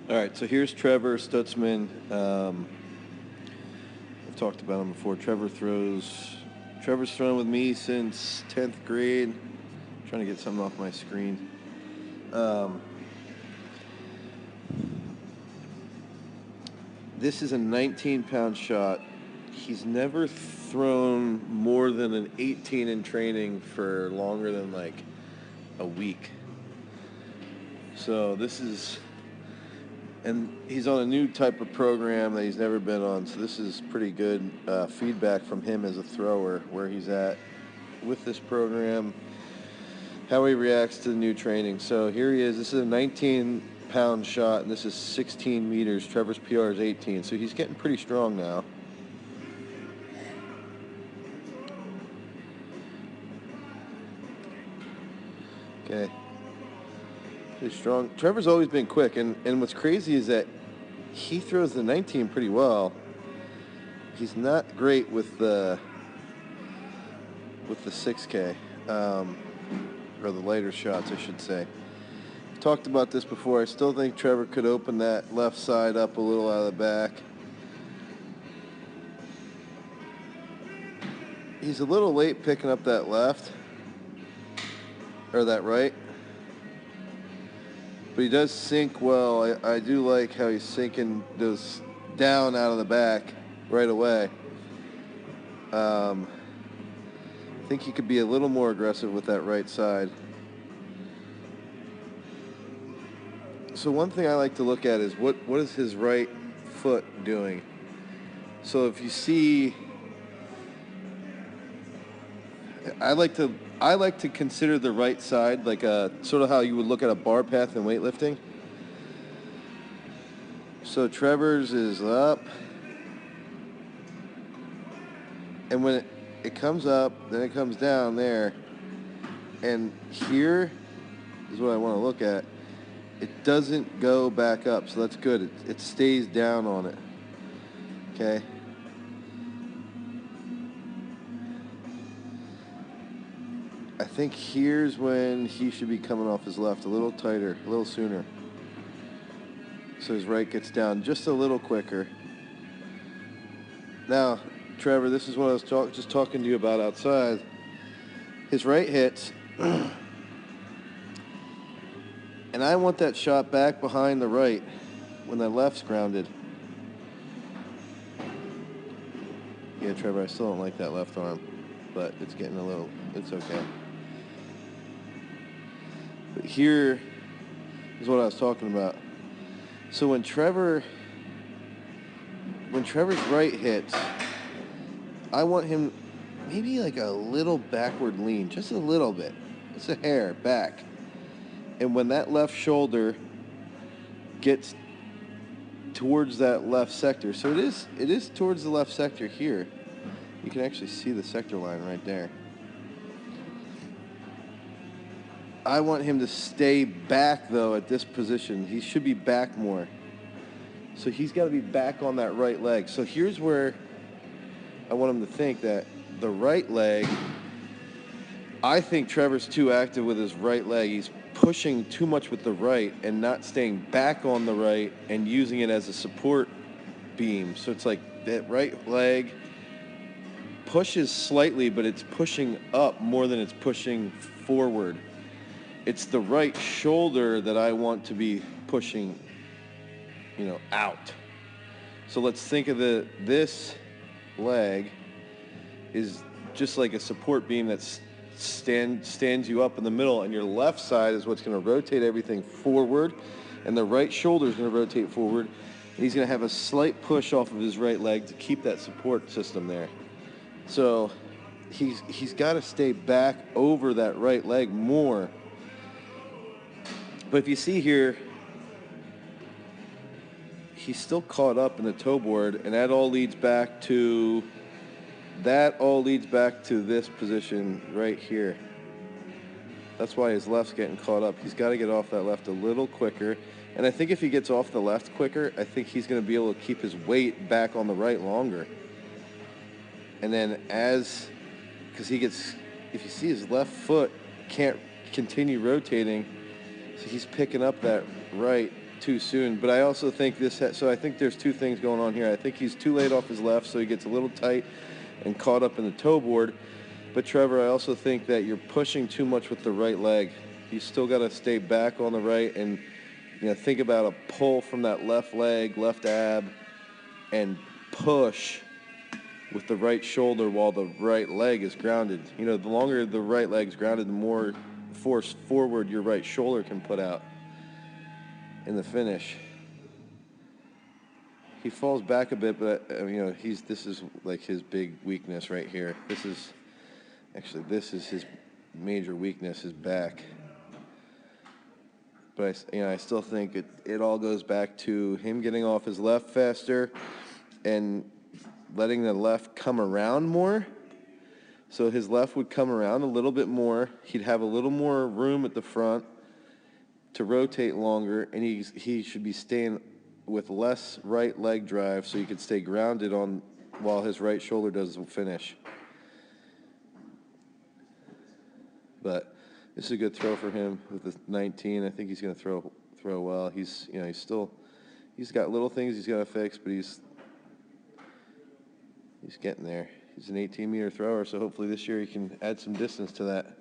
All right, so here's Trevor Stutzman. I've talked about him before. Trevor's thrown with me since 10th grade. I'm trying to get something off my screen. This is a 19-pound shot. He's never thrown more than an 18 in training for longer than like a week. So and he's on a new type of program that he's never been on. So this is pretty good feedback from him as a thrower, where he's at with this program, how he reacts to the new training. So here he is. This is a 19-pound shot, and this is 16 meters. Trevor's PR is 18, so he's getting pretty strong now. Okay. Pretty strong. Trevor's always been quick, and what's crazy is that he throws the 19 pretty well. He's not great with the 6K, or the lighter shots, I should say. Talked about this before. I still think Trevor could open that left side up a little out of the back. He's a little late picking up that left, or that right, but he does sink well. I do like how he's sinking those down out of the back right away. I think he could be a little more aggressive with that right side. So one thing I like to look at is what is his right foot doing. So if you see, I like to consider the right side like a sort of how you would look at a bar path in weightlifting. So Trevor's is up, and when it comes up, then it comes down there, and here is what I want to look at. It doesn't go back up, so that's good. It stays down on it. Okay. I think here's when he should be coming off his left a little tighter, a little sooner. So his right gets down just a little quicker. Now, Trevor, this is what I was just talking to you about outside. His right hits, and I want that shot back behind the right when the left's grounded. Yeah, Trevor, I still don't like that left arm, but it's getting it's okay. But here is what I was talking about. So when Trevor's right hits, I want him maybe like a little backward lean, just a little bit. It's a hair back. And when that left shoulder gets towards that left sector, so it is towards the left sector here. You can actually see the sector line right there. I want him to stay back, though, at this position. He should be back more. So he's got to be back on that right leg. So here's where I want him to think that the right leg, I think Trevor's too active with his right leg. He's pushing too much with the right and not staying back on the right and using it as a support beam. So it's like that right leg pushes slightly, but it's pushing up more than it's pushing forward. It's the right shoulder that I want to be pushing, out. So let's think of this leg is just like a support beam that stands you up in the middle, and your left side is what's going to rotate everything forward, and the right shoulder is going to rotate forward, and he's going to have a slight push off of his right leg to keep that support system there. So he's got to stay back over that right leg more. But if you see here, he's still caught up in the toe board, and that all leads back to this position right here. That's why his left's getting caught up. He's got to get off that left a little quicker. And I think if he gets off the left quicker, I think he's going to be able to keep his weight back on the right longer. And then because if you see his left foot can't continue rotating, so he's picking up that right too soon. But I also think so I think there's two things going on here. I think he's too late off his left, so he gets a little tight and caught up in the toe board. But Trevor, I also think that you're pushing too much with the right leg. You still got to stay back on the right and think about a pull from that left leg, left ab, and push with the right shoulder while the right leg is grounded. The longer the right leg's grounded, the more force forward your right shoulder can put out in the finish. He falls back a bit, but this is like his big weakness right here. This is his major weakness, his back. But I still think it all goes back to him getting off his left faster and letting the left come around more. So his left would come around a little bit more. He'd have a little more room at the front to rotate longer, and he should be staying with less right leg drive so he could stay grounded on while his right shoulder does the finish. But this is a good throw for him with the 19. I think he's going to throw well. He's got little things he's got to fix, but he's getting there. He's an 18-meter thrower, so hopefully this year he can add some distance to that.